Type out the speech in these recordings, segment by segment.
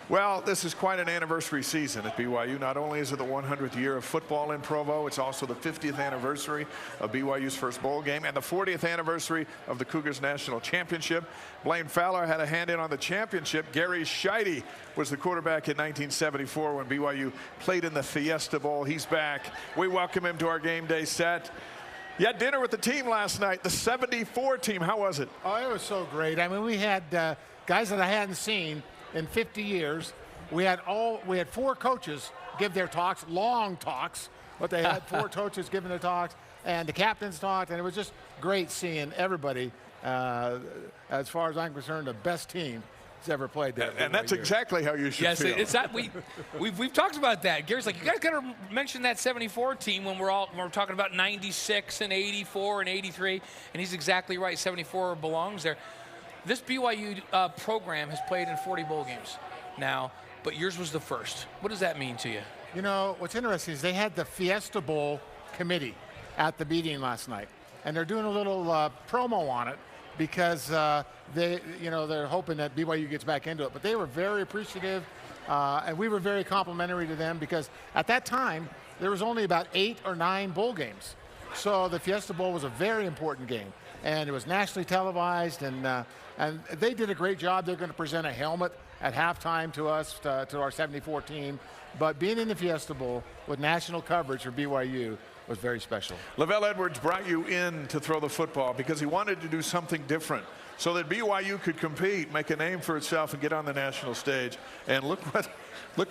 Well, this is quite an anniversary season at BYU. Not only is it the 100th year of football in Provo, it's also the 50th anniversary of BYU's first bowl game and the 40th anniversary of the Cougars National Championship. Blaine Fowler had a hand in on the championship. Gary Sheide was the quarterback in 1974 when BYU played in the Fiesta Bowl. He's back. We welcome him to our game day set. You had dinner with the team last night, the 74 team. How was it? Oh, it was so great. I mean, we had guys that I hadn't seen in 50 years. We had 4 coaches give their talks, long talks, but they had 4 coaches giving their talks, and the captains talked, and it was just great seeing everybody. As far as I'm concerned, the best team that's ever played there. And that's exactly how you should feel. Yes, it's that we've talked about that. Gary's like, you guys got to mention that 74 team when we're talking about 96 and 84 and 83, and he's exactly right. 74 belongs there. This BYU program has played in 40 bowl games now, but yours was the first. What does that mean to you? You know, what's interesting is they had the Fiesta Bowl committee at the meeting last night, and they're doing a little promo on it because they're hoping that BYU gets back into it. But they were very appreciative, and we were very complimentary to them because at that time there was only about 8 or 9 bowl games. So the Fiesta Bowl was a very important game, and it was nationally televised, and they did a great job. They're going to present a helmet at halftime to us, to our 74 team. But being in the Fiesta Bowl with national coverage for BYU was very special. Lavelle Edwards brought you in to throw the football because he wanted to do something different so that BYU could compete, make a name for itself, and get on the national stage. And look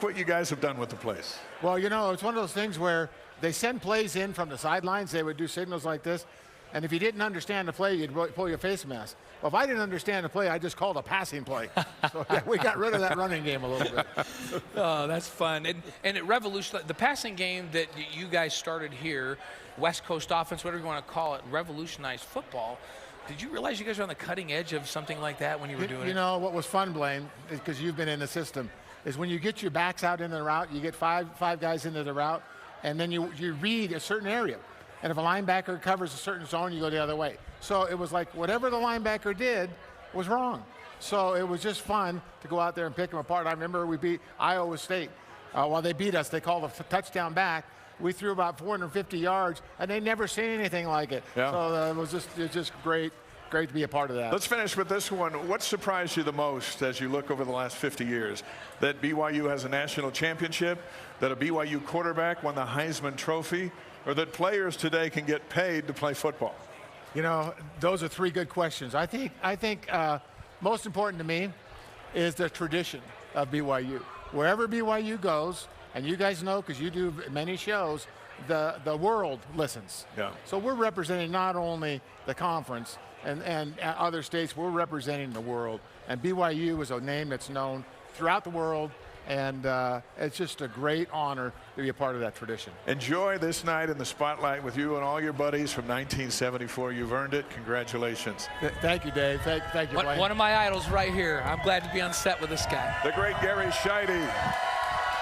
what you guys have done with the place. Well, you know, it's one of those things where they send plays in from the sidelines. They would do signals like this. And if you didn't understand the play, you'd pull your face mask. Well, if I didn't understand the play, I just called a passing play. So yeah, we got rid of that running game a little bit. Oh, that's fun. And it revolutionized the passing game that you guys started here, West Coast offense, whatever you want to call it, revolutionized football. Did you realize you guys were on the cutting edge of something like that when you were doing it? You know, what was fun, Blaine, because you've been in the system, is when you get your backs out into the route, you get five guys into the route, and then you read a certain area. And if a linebacker covers a certain zone, you go the other way. So it was like whatever the linebacker did was wrong. So it was just fun to go out there and pick them apart. I remember we beat Iowa State. While they beat us, they called a touchdown back. We threw about 450 yards, and they never seen anything like it. Yeah. So it was just great to be a part of that. Let's finish with this one. What surprised you the most as you look over the last 50 years? That BYU has a national championship, that a BYU quarterback won the Heisman Trophy, or that players today can get paid to play football? You know, those are 3 good questions. I think most important to me is the tradition of BYU. Wherever BYU goes, and you guys know because you do many shows, the world listens. Yeah. So we're representing not only the conference and other states, we're representing the world. And BYU is a name that's known throughout the world. And it's just a great honor to be a part of that tradition. Enjoy this night in the spotlight with you and all your buddies from 1974. You've earned it. Congratulations. Thank you, Dave. Thank you, Blaine. One of my idols right here. I'm glad to be on set with this guy. The great Gary Sheide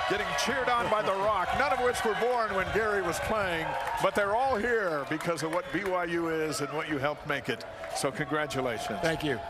getting cheered on by The Rock, none of which were born when Gary was playing, but they're all here because of what BYU is and what you helped make it. So congratulations. Thank you.